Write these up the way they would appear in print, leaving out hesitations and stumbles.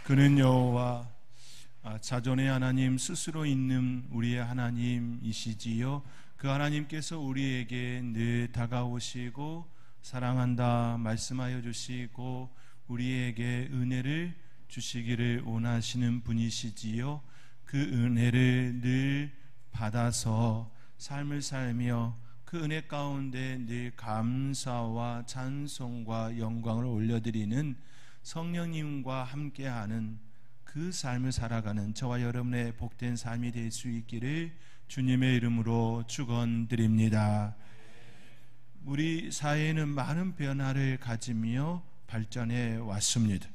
그는 여호와 자존의 하나님, 스스로 있는 우리의 하나님이시지요. 그 하나님께서 우리에게 늘 다가오시고 사랑한다 말씀하여 주시고 우리에게 은혜를 주시기를 원하시는 분이시지요. 그 은혜를 늘 받아서 삶을 살며 그 은혜 가운데 늘 감사와 찬송과 영광을 올려드리는 성령님과 함께하는 그 삶을 살아가는 저와 여러분의 복된 삶이 될 수 있기를 주님의 이름으로 축원드립니다. 우리 사회에는 많은 변화를 가지며 발전해 왔습니다.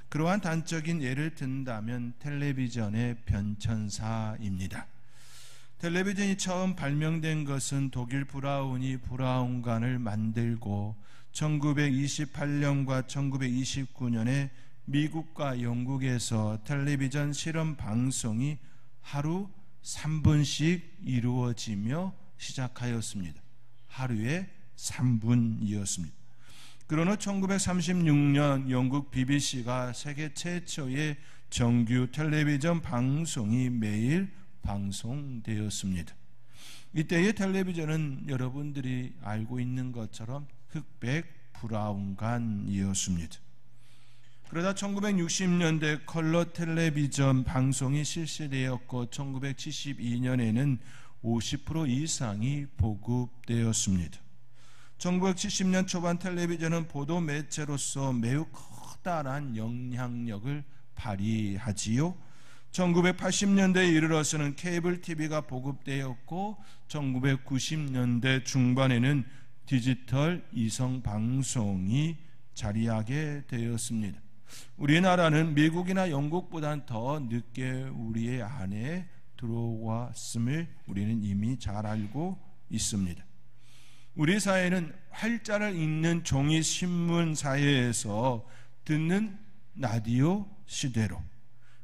그러한 단적인 예를 든다면 텔레비전의 변천사입니다. 텔레비전이 처음 발명된 것은 독일 브라운이 브라운관을 만들고 1928년과 1929년에 미국과 영국에서 텔레비전 실험 방송이 하루 3분씩 이루어지며 시작하였습니다. 하루에 3분이었습니다. 그러나 1936년 영국 BBC가 세계 최초의 정규 텔레비전 방송이 매일 방송되었습니다. 이때의 텔레비전은 여러분들이 알고 있는 것처럼 흑백 브라운관이었습니다. 그러다 1960년대 컬러 텔레비전 방송이 실시되었고 1972년에는 50% 이상이 보급되었습니다. 1970년 초반 텔레비전은 보도 매체로서 매우 커다란 영향력을 발휘하지요. 1980년대에 이르러서는 케이블 TV가 보급되었고 1990년대 중반에는 디지털 이성 방송이 자리하게 되었습니다. 우리나라는 미국이나 영국보다는 더 늦게 우리의 안에 들어왔음을 우리는 이미 잘 알고 있습니다. 우리 사회는 활자를 읽는 종이 신문 사회에서 듣는 라디오 시대로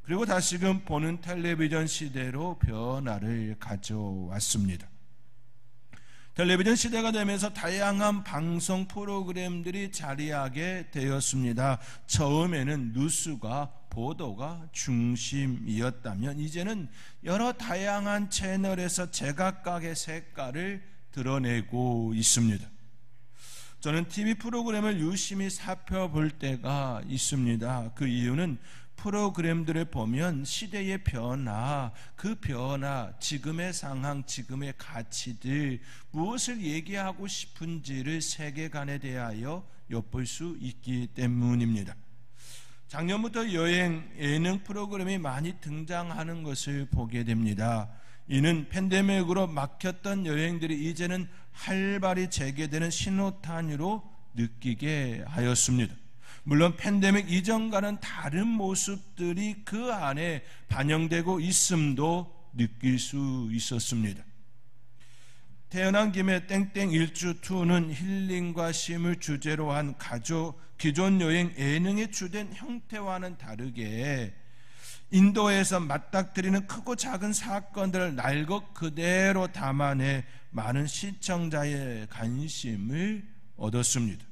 그리고 다시금 보는 텔레비전 시대로 변화를 가져왔습니다. 텔레비전 시대가 되면서 다양한 방송 프로그램들이 자리하게 되었습니다. 처음에는 뉴스가 보도가 중심이었다면 이제는 여러 다양한 채널에서 제각각의 색깔을 드러내고 있습니다. 저는 TV 프로그램을 유심히 살펴볼 때가 있습니다. 그 이유는 프로그램들을 보면 시대의 변화, 그 변화, 지금의 상황, 지금의 가치들, 무엇을 얘기하고 싶은지를 세계관에 대하여 엿볼 수 있기 때문입니다. 작년부터 여행, 예능 프로그램이 많이 등장하는 것을 보게 됩니다. 이는 팬데믹으로 막혔던 여행들이 이제는 활발히 재개되는 신호탄으로 느끼게 하였습니다. 물론 팬데믹 이전과는 다른 모습들이 그 안에 반영되고 있음도 느낄 수 있었습니다. 태어난 김에 땡땡 일주2는 힐링과 쉼을 주제로 한 기존 여행 예능의 주된 형태와는 다르게 인도에서 맞닥뜨리는 크고 작은 사건들을 날것 그대로 담아내 많은 시청자의 관심을 얻었습니다.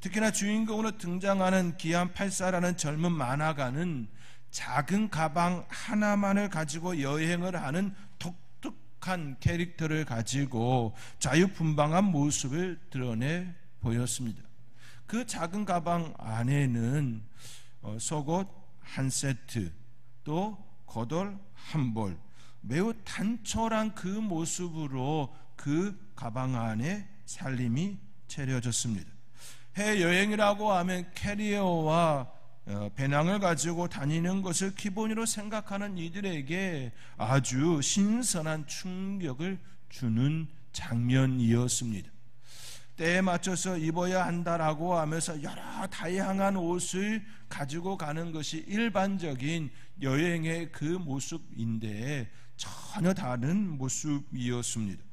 특히나 주인공으로 등장하는 기안 84라는 젊은 만화가는 작은 가방 하나만을 가지고 여행을 하는 독특한 캐릭터를 가지고 자유분방한 모습을 드러내 보였습니다. 그 작은 가방 안에는 속옷 한 세트, 또 겉옷 한 벌, 매우 단촐한 그 모습으로 그 가방 안에 살림이 차려졌습니다. 해외여행이라고 하면 캐리어와 배낭을 가지고 다니는 것을 기본으로 생각하는 이들에게 아주 신선한 충격을 주는 장면이었습니다. 때에 맞춰서 입어야 한다라고 하면서 여러 다양한 옷을 가지고 가는 것이 일반적인 여행의 그 모습인데 전혀 다른 모습이었습니다.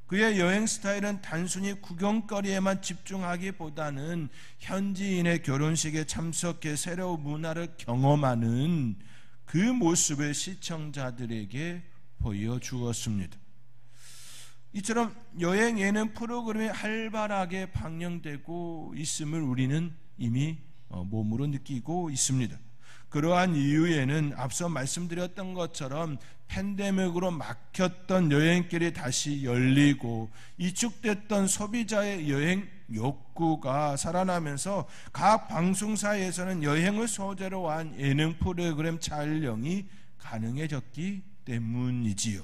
그의 여행 스타일은 단순히 구경거리에만 집중하기보다는 현지인의 결혼식에 참석해 새로운 문화를 경험하는 그 모습을 시청자들에게 보여주었습니다. 이처럼 여행 예능 프로그램이 활발하게 방영되고 있음을 우리는 이미 몸으로 느끼고 있습니다. 그러한 이유에는 앞서 말씀드렸던 것처럼 팬데믹으로 막혔던 여행길이 다시 열리고 이축됐던 소비자의 여행 욕구가 살아나면서 각 방송사에서는 여행을 소재로 한 예능 프로그램 촬영이 가능해졌기 때문이지요.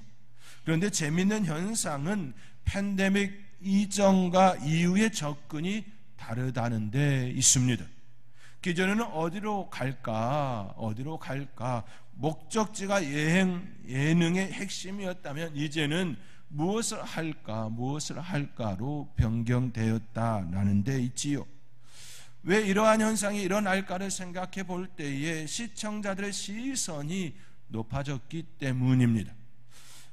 그런데 재미있는 현상은 팬데믹 이전과 이후의 접근이 다르다는 데 있습니다. 기존에는 어디로 갈까? 목적지가 예능의 핵심이었다면 이제는 무엇을 할까로 변경되었다라는 데 있지요. 왜 이러한 현상이 일어날까를 생각해 볼 때에 시청자들의 시선이 높아졌기 때문입니다.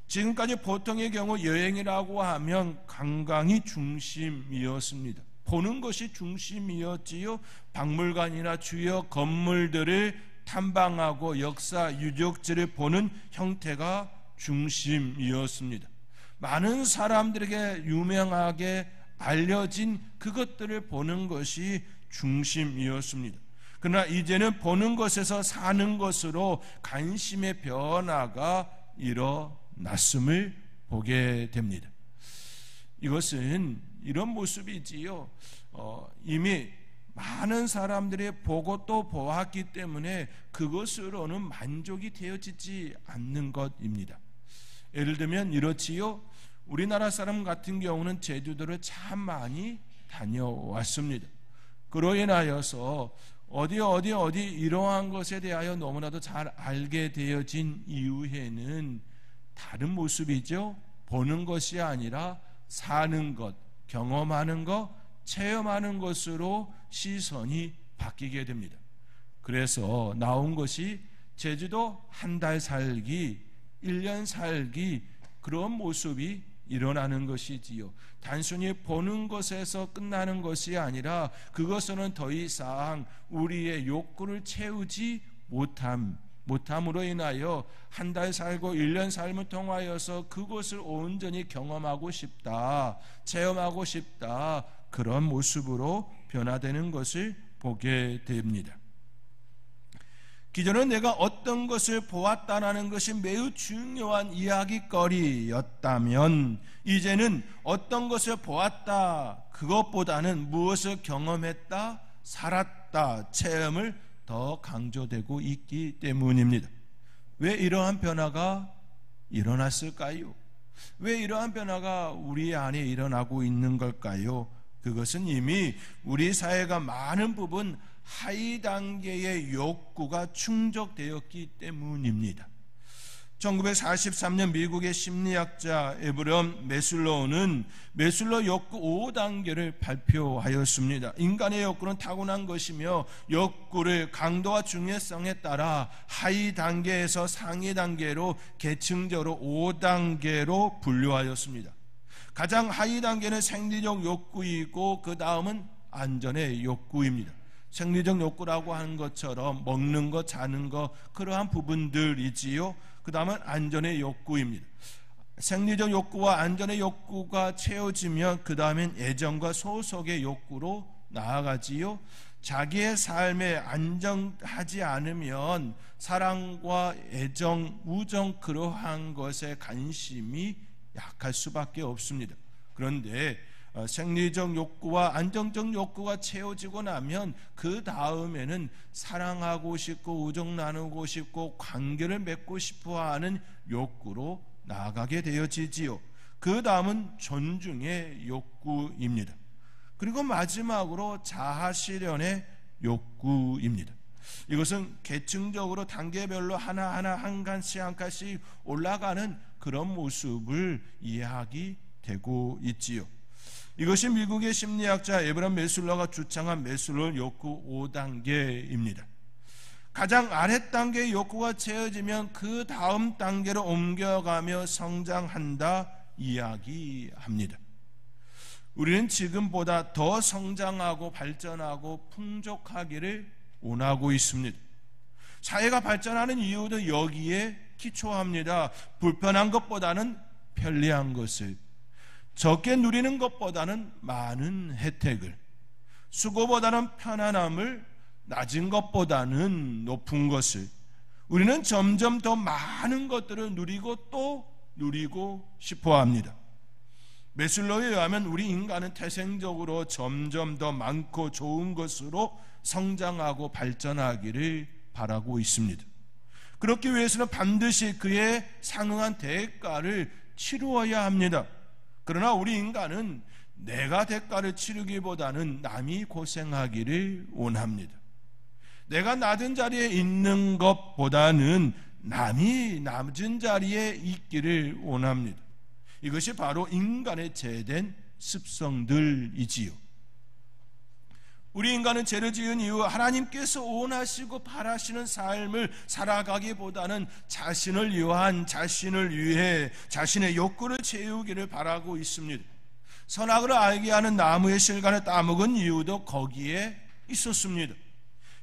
지금까지 보통의 경우 여행이라고 하면 관광이 중심이었습니다. 보는 것이 중심이었지요. 박물관이나 주요 건물들을 탐방하고 역사 유적지를 보는 형태가 중심이었습니다. 많은 사람들에게 유명하게 알려진 그것들을 보는 것이 중심이었습니다. 그러나 이제는 보는 것에서 사는 것으로 관심의 변화가 일어났음을 보게 됩니다. 이것은 이런 모습이지요. 이미 많은 사람들이 보고 또 보았기 때문에 그것으로는 만족이 되어지지 않는 것입니다. 예를 들면 이렇지요. 우리나라 사람 같은 경우는 제주도를 참 많이 다녀왔습니다. 그로 인하여서 어디 이러한 것에 대하여 너무나도 잘 알게 되어진 이후에는 다른 모습이죠. 보는 것이 아니라 사는 것, 경험하는 것, 체험하는 것으로 시선이 바뀌게 됩니다. 그래서 나온 것이 제주도 한 달 살기, 1년 살기, 그런 모습이 일어나는 것이지요. 단순히 보는 것에서 끝나는 것이 아니라 그것은 더 이상 우리의 욕구를 채우지 못함으로 인하여 한 달 살고 1년 삶을 통하여서 그것을 온전히 경험하고 싶다, 체험하고 싶다, 그런 모습으로 변화되는 것을 보게 됩니다. 기존은 내가 어떤 것을 보았다라는 것이 매우 중요한 이야기거리였다면 이제는 어떤 것을 보았다, 그것보다는 무엇을 경험했다, 살았다, 체험을 더 강조되고 있기 때문입니다. 왜 이러한 변화가 일어났을까요? 왜 이러한 변화가 우리 안에 일어나고 있는 걸까요? 그것은 이미 우리 사회가 많은 부분 하위 단계의 욕구가 충족되었기 때문입니다. 1943년 미국의 심리학자 에브럼 매슬로우는 매슬로우 욕구 5단계를 발표하였습니다. 인간의 욕구는 타고난 것이며 욕구를 강도와 중요성에 따라 하위 단계에서 상위 단계로 계층적으로 5단계로 분류하였습니다. 가장 하위 단계는 생리적 욕구이고 그 다음은 안전의 욕구입니다. 생리적 욕구라고 하는 것처럼 먹는 것, 자는 것, 그러한 부분들이지요. 그 다음은 안전의 욕구입니다. 생리적 욕구와 안전의 욕구가 채워지면 그 다음엔 애정과 소속의 욕구로 나아가지요. 자기의 삶에 안정하지 않으면 사랑과 애정, 우정, 그러한 것에 관심이 약할 수밖에 없습니다. 그런데 생리적 욕구와 안정적 욕구가 채워지고 나면 그 다음에는 사랑하고 싶고 우정 나누고 싶고 관계를 맺고 싶어하는 욕구로 나아가게 되어지지요. 그 다음은 존중의 욕구입니다. 그리고 마지막으로 자아 실현의 욕구입니다. 이것은 계층적으로 단계별로 하나하나 한 칸씩 올라가는 그런 모습을 이야기되고 있지요. 이것이 미국의 심리학자 에브람 매슬로우가 주창한 매슬로우 욕구 5단계입니다. 가장 아래 단계의 욕구가 채워지면 그 다음 단계로 옮겨가며 성장한다 이야기합니다. 우리는 지금보다 더 성장하고 발전하고 풍족하기를 원하고 있습니다. 사회가 발전하는 이유도 여기에 기초합니다. 불편한 것보다는 편리한 것을, 적게 누리는 것보다는 많은 혜택을, 수고보다는 편안함을, 낮은 것보다는 높은 것을, 우리는 점점 더 많은 것들을 누리고 또 누리고 싶어 합니다. 메슬로우에 의하면 우리 인간은 태생적으로 점점 더 많고 좋은 것으로 성장하고 발전하기를 바라고 있습니다. 그렇기 위해서는 반드시 그에 상응한 대가를 치루어야 합니다. 그러나 우리 인간은 내가 대가를 치르기보다는 남이 고생하기를 원합니다. 내가 낮은 자리에 있는 것보다는 남이 낮은 자리에 있기를 원합니다. 이것이 바로 인간의 죄된 습성들이지요. 우리 인간은 죄를 지은 이후 하나님께서 원하시고 바라시는 삶을 살아가기보다는 자신을 위한, 자신을 위해 자신의 욕구를 채우기를 바라고 있습니다. 선악을 알게 하는 나무의 실과를 따먹은 이유도 거기에 있었습니다.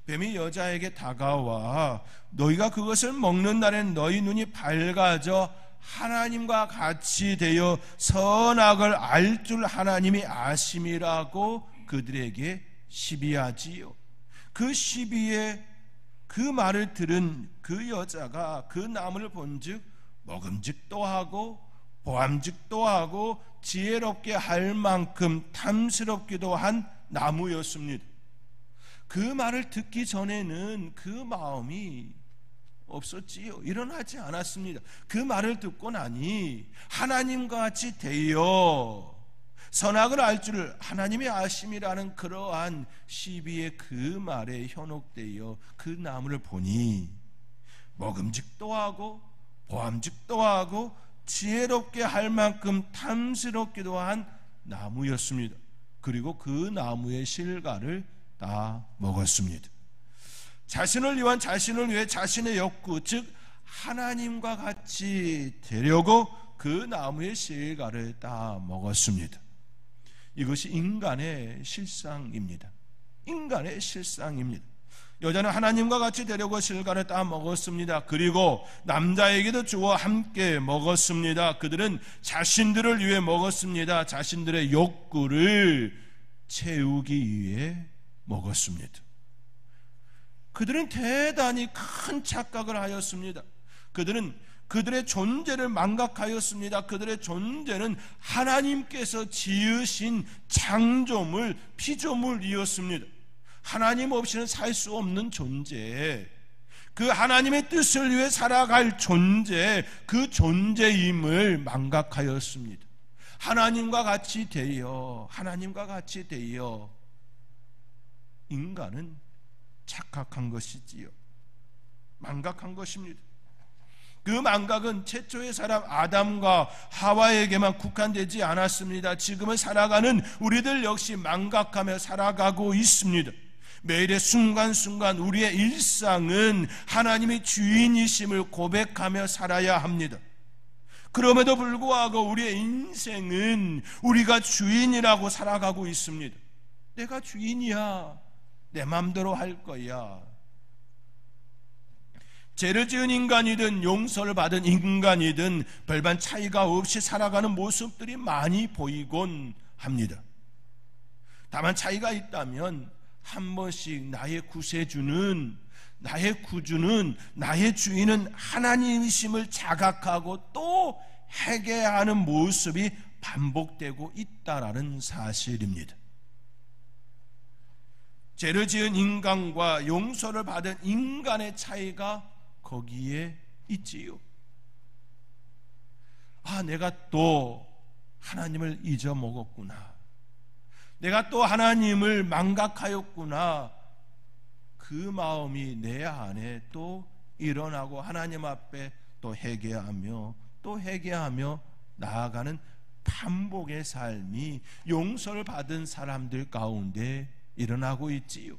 뱀이 여자에게 다가와 너희가 그것을 먹는 날엔 너희 눈이 밝아져 하나님과 같이 되어 선악을 알 줄 하나님이 아심이라고 그들에게 시비하지요. 그 시비에 그 말을 들은 그 여자가 그 나무를 본즉 먹음직도 하고 보암직도 하고 지혜롭게 할 만큼 탐스럽기도 한 나무였습니다. 그 말을 듣기 전에는 그 마음이 없었지요. 일어나지 않았습니다. 그 말을 듣고 나니 하나님과 같이 되어 선악을 알 줄 하나님의 아심이라는 그러한 시비의 그 말에 현혹되어 그 나무를 보니 먹음직도 하고 보암직도 하고 지혜롭게 할 만큼 탐스럽기도 한 나무였습니다. 그리고 그 나무의 실과를 다 먹었습니다. 자신을 위한, 자신을 위해 자신의 욕구, 즉 하나님과 같이 되려고 그 나무의 실과를 다 먹었습니다. 이것이 인간의 실상입니다. 인간의 실상입니다. 여자는 하나님과 같이 되려고 실과를 다 먹었습니다. 그리고 남자에게도 주어 함께 먹었습니다. 그들은 자신들을 위해 먹었습니다. 자신들의 욕구를 채우기 위해 먹었습니다. 그들은 대단히 큰 착각을 하였습니다. 그들은 그들의 존재를 망각하였습니다. 그들의 존재는 하나님께서 지으신 창조물, 피조물이었습니다. 하나님 없이는 살 수 없는 존재, 그 하나님의 뜻을 위해 살아갈 존재, 그 존재임을 망각하였습니다. 하나님과 같이 되어 인간은 착각한 것이지요. 망각한 것입니다. 그 망각은 최초의 사람 아담과 하와에게만 국한되지 않았습니다. 지금은 살아가는 우리들 역시 망각하며 살아가고 있습니다. 매일의 순간순간 우리의 일상은 하나님이 주인이심을 고백하며 살아야 합니다. 그럼에도 불구하고 우리의 인생은 우리가 주인이라고 살아가고 있습니다. 내가 주인이야, 내 마음대로 할 거야. 죄를 지은 인간이든 용서를 받은 인간이든 별반 차이가 없이 살아가는 모습들이 많이 보이곤 합니다. 다만 차이가 있다면 한 번씩 나의 구세주는, 나의 구주는, 나의 주인은 하나님이심을 자각하고 또 회개하는 모습이 반복되고 있다라는 사실입니다. 죄를 지은 인간과 용서를 받은 인간의 차이가 거기에 있지요. 내가 또 하나님을 잊어먹었구나. 내가 또 하나님을 망각하였구나. 그 마음이 내 안에 또 일어나고 하나님 앞에 또 회개하며 나아가는 반복의 삶이 용서를 받은 사람들 가운데 일어나고 있지요.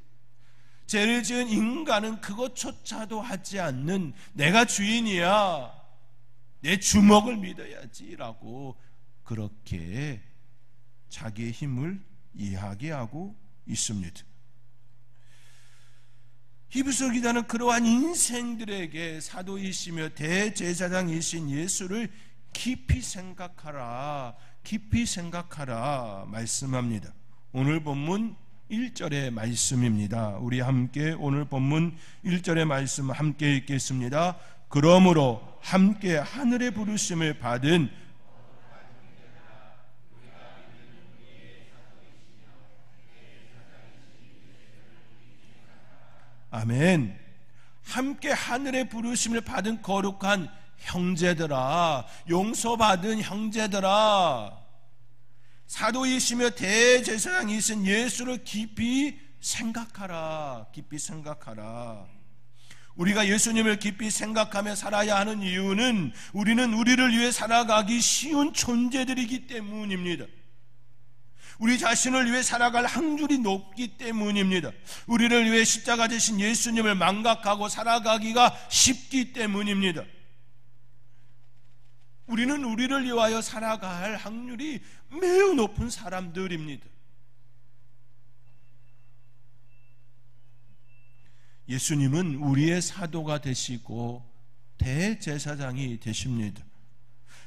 죄를 지은 인간은 그것조차도 하지 않는 내가 주인이야, 내 주먹을 믿어야지라고 그렇게 자기의 힘을 이야기하고 있습니다. 히브리서 기자는 그러한 인생들에게 사도이시며 대제사장이신 예수를 깊이 생각하라 말씀합니다. 오늘 본문 1절의 말씀입니다. 우리 함께 오늘 본문 1절의 말씀 함께 읽겠습니다. 그러므로 함께 하늘의 부르심을 받은 아멘. 함께 하늘의 부르심을 받은 거룩한 형제들아, 용서받은 형제들아, 사도이시며 대제사장이신 예수를 깊이 생각하라. 깊이 생각하라. 우리가 예수님을 깊이 생각하며 살아야 하는 이유는 우리는 우리를 위해 살아가기 쉬운 존재들이기 때문입니다. 우리 자신을 위해 살아갈 확률이 높기 때문입니다. 우리를 위해 십자가 되신 예수님을 망각하고 살아가기가 쉽기 때문입니다. 우리는 우리를 위하여 살아갈 확률이 매우 높은 사람들입니다. 예수님은 우리의 사도가 되시고 대제사장이 되십니다.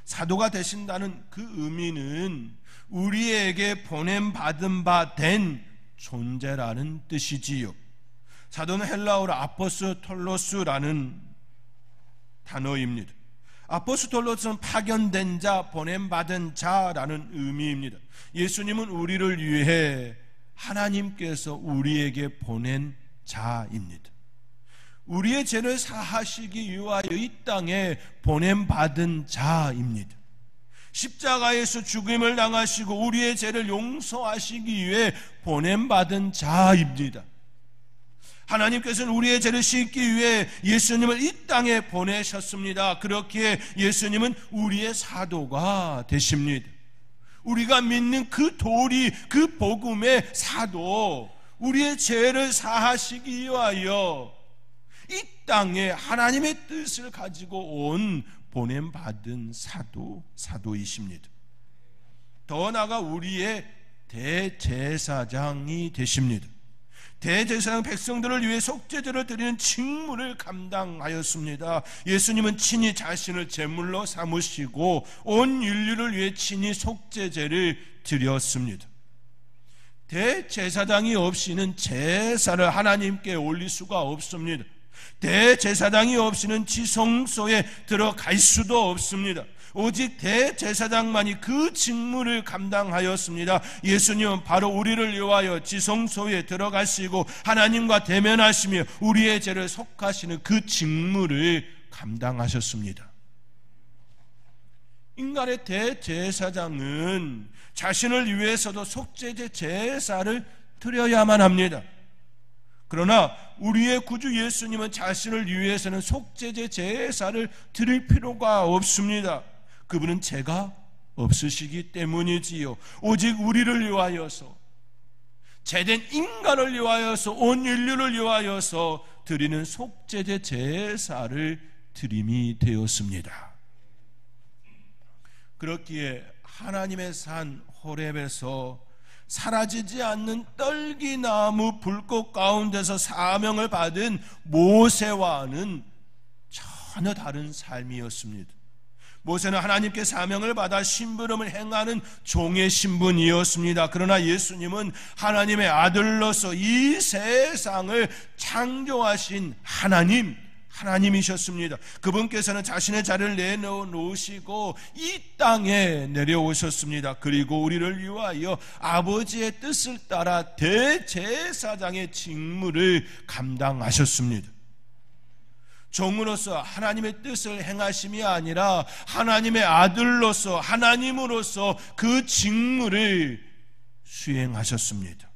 사도가 되신다는 그 의미는 우리에게 보냄받은 바 된 존재라는 뜻이지요. 사도는 헬라어로 아포스톨로스라는 단어입니다. 아포스톨로스는 파견된 자, 보냄받은 자라는 의미입니다. 예수님은 우리를 위해 하나님께서 우리에게 보낸 자입니다. 우리의 죄를 사하시기 위하여 이 땅에 보냄받은 자입니다. 십자가에서 죽임을 당하시고 우리의 죄를 용서하시기 위해 보냄받은 자입니다. 하나님께서는 우리의 죄를 씻기 위해 예수님을 이 땅에 보내셨습니다. 그렇기에 예수님은 우리의 사도가 되십니다. 우리가 믿는 그 도리, 그 복음의 사도, 우리의 죄를 사하시기 위하여 이 땅에 하나님의 뜻을 가지고 온 보냄받은 사도이십니다. 더 나아가 우리의 대제사장이 되십니다. 대제사장 백성들을 위해 속죄제를 드리는 직무를 감당하였습니다. 예수님은 친히 자신을 제물로 삼으시고 온 인류를 위해 친히 속죄제를 드렸습니다. 대제사장이 없이는 제사를 하나님께 올릴 수가 없습니다. 대제사장이 없이는 지성소에 들어갈 수도 없습니다. 오직 대제사장만이 그 직무를 감당하였습니다. 예수님은 바로 우리를 위하여 지성소에 들어가시고 하나님과 대면하시며 우리의 죄를 속하시는 그 직무를 감당하셨습니다. 인간의 대제사장은 자신을 위해서도 속죄제 제사를 드려야만 합니다. 그러나 우리의 구주 예수님은 자신을 위해서는 속죄제 제사를 드릴 필요가 없습니다. 그분은 죄가 없으시기 때문이지요. 오직 우리를 위하여서, 죄된 인간을 위하여서, 온 인류를 위하여서 드리는 속죄제 제사를 드림이 되었습니다. 그렇기에 하나님의 산 호렙에서 사라지지 않는 떨기나무 불꽃 가운데서 사명을 받은 모세와는 전혀 다른 삶이었습니다. 모세는 하나님께 사명을 받아 심부름을 행하는 종의 신분이었습니다. 그러나 예수님은 하나님의 아들로서 이 세상을 창조하신 하나님이셨습니다. 그분께서는 자신의 자리를 내놓으시고 이 땅에 내려오셨습니다. 그리고 우리를 위하여 아버지의 뜻을 따라 대제사장의 직무를 감당하셨습니다. 종으로서 하나님의 뜻을 행하심이 아니라 하나님의 아들로서, 하나님으로서 그 직무를 수행하셨습니다.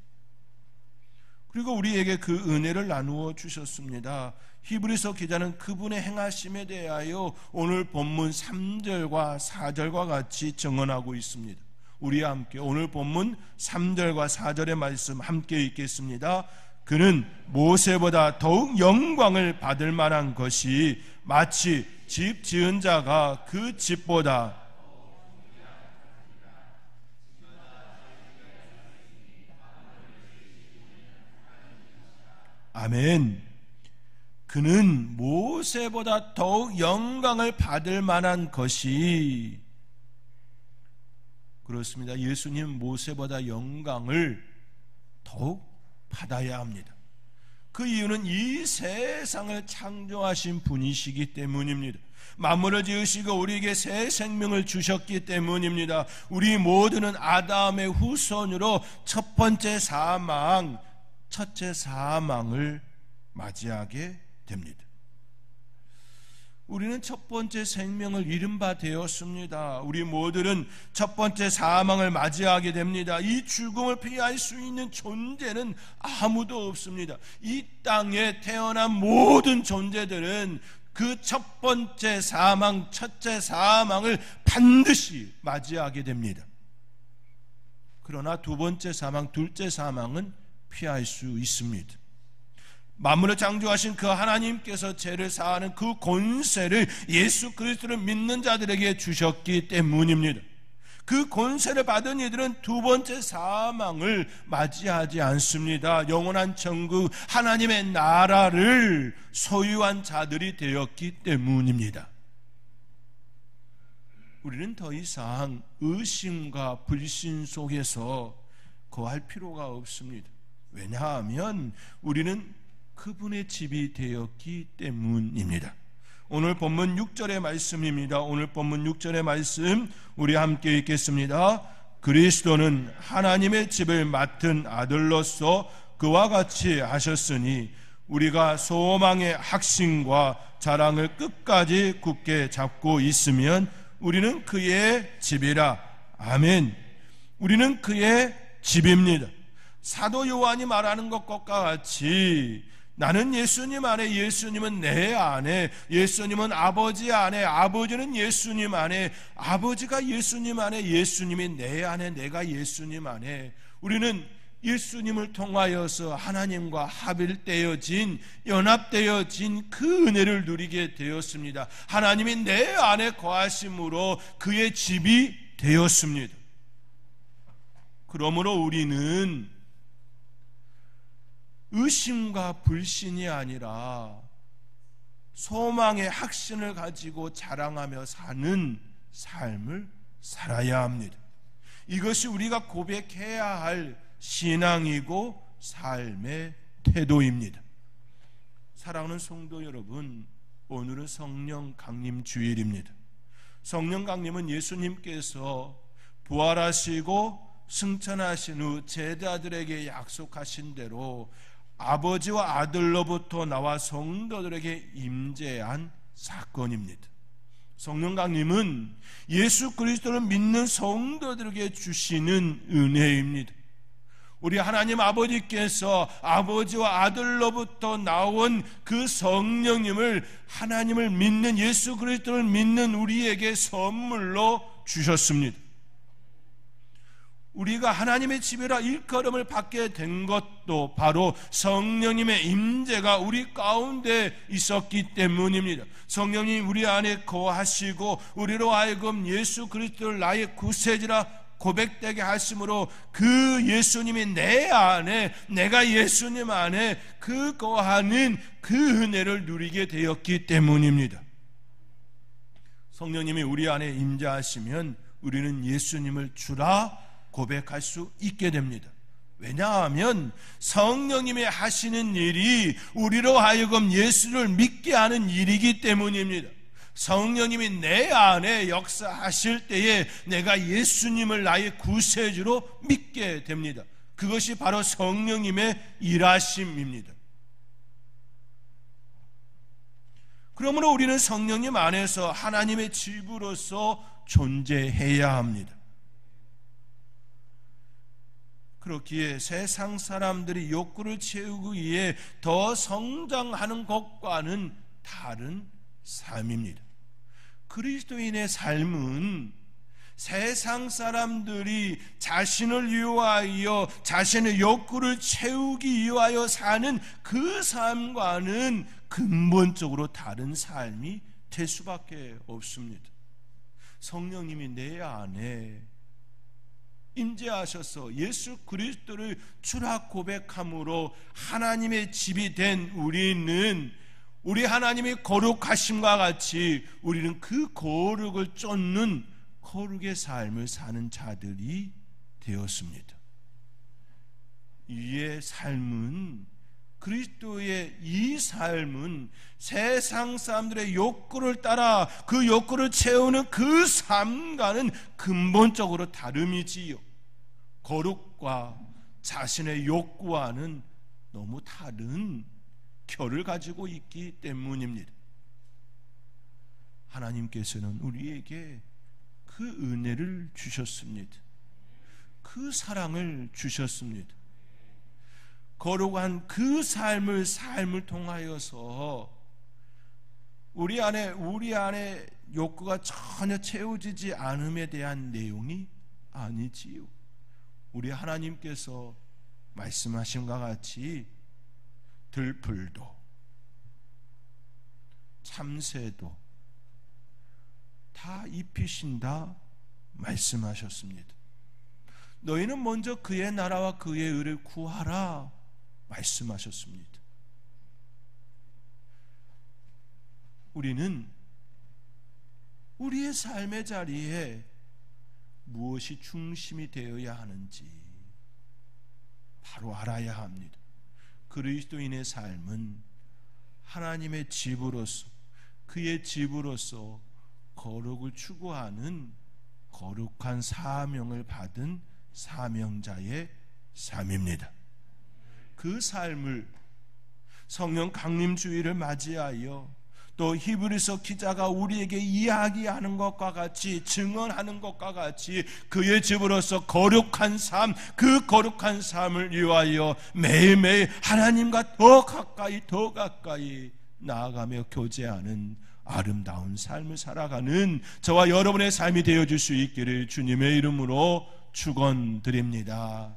그리고 우리에게 그 은혜를 나누어 주셨습니다. 히브리서 기자는 그분의 행하심에 대하여 오늘 본문 3절과 4절과 같이 증언하고 있습니다. 우리와 함께 오늘 본문 3절과 4절의 말씀 함께 읽겠습니다. 그는 모세보다 더욱 영광을 받을 만한 것이 마치 집 지은 자가 그 집보다 아멘. 그는 모세보다 더욱 영광을 받을 만한 것이, 그렇습니다. 예수님 모세보다 영광을 더욱 받아야 합니다. 그 이유는 이 세상을 창조하신 분이시기 때문입니다. 만물을 지으시고 우리에게 새 생명을 주셨기 때문입니다. 우리 모두는 아담의 후손으로 첫 번째 사망, 첫째 사망을 맞이하게 됩니다. 우리는 첫 번째 생명을 잃은 바 되었습니다. 우리 모두는 첫 번째 사망을 맞이하게 됩니다. 이 죽음을 피할 수 있는 존재는 아무도 없습니다. 이 땅에 태어난 모든 존재들은 그 첫 번째 사망, 첫째 사망을 반드시 맞이하게 됩니다. 그러나 두 번째 사망, 둘째 사망은 피할 수 있습니다. 만물을 창조하신 그 하나님께서 죄를 사하는 그 권세를 예수 그리스도를 믿는 자들에게 주셨기 때문입니다. 그 권세를 받은 이들은 두 번째 사망을 맞이하지 않습니다. 영원한 천국 하나님의 나라를 소유한 자들이 되었기 때문입니다. 우리는 더 이상 의심과 불신 속에서 거할 필요가 없습니다. 왜냐하면 우리는 그분의 집이 되었기 때문입니다. 오늘 본문 6절의 말씀입니다. 오늘 본문 6절의 말씀 우리 함께 읽겠습니다. 그리스도는 하나님의 집을 맡은 아들로서 그와 같이 하셨으니 우리가 소망의 확신과 자랑을 끝까지 굳게 잡고 있으면 우리는 그의 집이라. 아멘. 우리는 그의 집입니다. 사도 요한이 말하는 것과 같이 나는 예수님 안에, 예수님은 내 안에, 예수님은 아버지 안에, 아버지는 예수님 안에, 아버지가 예수님 안에, 예수님이 내 안에, 내가 예수님 안에, 우리는 예수님을 통하여서 하나님과 합일되어진, 연합되어진 그 은혜를 누리게 되었습니다. 하나님이 내 안에 거하심으로 그의 집이 되었습니다. 그러므로 우리는 의심과 불신이 아니라 소망의 확신을 가지고 자랑하며 사는 삶을 살아야 합니다. 이것이 우리가 고백해야 할 신앙이고 삶의 태도입니다. 사랑하는 성도 여러분, 오늘은 성령 강림 주일입니다. 성령 강림은 예수님께서 부활하시고 승천하신 후 제자들에게 약속하신 대로 아버지와 아들로부터 나와 성도들에게 임재한 사건입니다. 성령 강림은 예수 그리스도를 믿는 성도들에게 주시는 은혜입니다. 우리 하나님 아버지께서 아버지와 아들로부터 나온 그 성령님을 하나님을 믿는, 예수 그리스도를 믿는 우리에게 선물로 주셨습니다. 우리가 하나님의 집이라 일컬음을 받게 된 것도 바로 성령님의 임재가 우리 가운데 있었기 때문입니다. 성령님 우리 안에 거하시고 우리로 하여금 예수 그리스도를 나의 구세주라 고백되게 하심으로 그 예수님이 내 안에, 내가 예수님 안에 그 거하는 그 은혜를 누리게 되었기 때문입니다. 성령님이 우리 안에 임재하시면 우리는 예수님을 주라 고백할 수 있게 됩니다. 왜냐하면 성령님이 하시는 일이 우리로 하여금 예수를 믿게 하는 일이기 때문입니다. 성령님이 내 안에 역사하실 때에 내가 예수님을 나의 구세주로 믿게 됩니다. 그것이 바로 성령님의 일하심입니다. 그러므로 우리는 성령님 안에서 하나님의 집으로서 존재해야 합니다. 그렇기에 세상 사람들이 욕구를 채우기 위해 더 성장하는 것과는 다른 삶입니다. 그리스도인의 삶은 세상 사람들이 자신을 위하여, 자신의 욕구를 채우기 위하여 사는 그 삶과는 근본적으로 다른 삶이 될 수밖에 없습니다. 성령님이 내 안에 임재하셔서 예수 그리스도를 주라 고백함으로 하나님의 집이 된 우리는, 우리 하나님이 거룩하심과 같이 우리는 그 거룩을 쫓는 거룩의 삶을 사는 자들이 되었습니다. 이의 삶은, 그리스도의 이 삶은 세상 사람들의 욕구를 따라 그 욕구를 채우는 그 삶과는 근본적으로 다름이지요. 거룩과 자신의 욕구와는 너무 다른 결을 가지고 있기 때문입니다. 하나님께서는 우리에게 그 은혜를 주셨습니다. 그 사랑을 주셨습니다. 거룩한 그 삶을 통하여서 우리 안에 욕구가 전혀 채워지지 않음에 대한 내용이 아니지요. 우리 하나님께서 말씀하신 것 같이 들풀도 참새도 다 입히신다 말씀하셨습니다. 너희는 먼저 그의 나라와 그의 의를 구하라 말씀하셨습니다. 우리는 우리의 삶의 자리에 무엇이 중심이 되어야 하는지 바로 알아야 합니다. 그리스도인의 삶은 하나님의 집으로서, 그의 집으로서 거룩을 추구하는 거룩한 사명을 받은 사명자의 삶입니다. 그 삶을 성령 강림주의를 맞이하여 또 히브리서 기자가 우리에게 이야기하는 것과 같이, 증언하는 것과 같이 그의 집으로서 거룩한 삶, 그 거룩한 삶을 위하여 매일매일 하나님과 더 가까이 나아가며 교제하는 아름다운 삶을 살아가는 저와 여러분의 삶이 되어줄 수 있기를 주님의 이름으로 축원드립니다.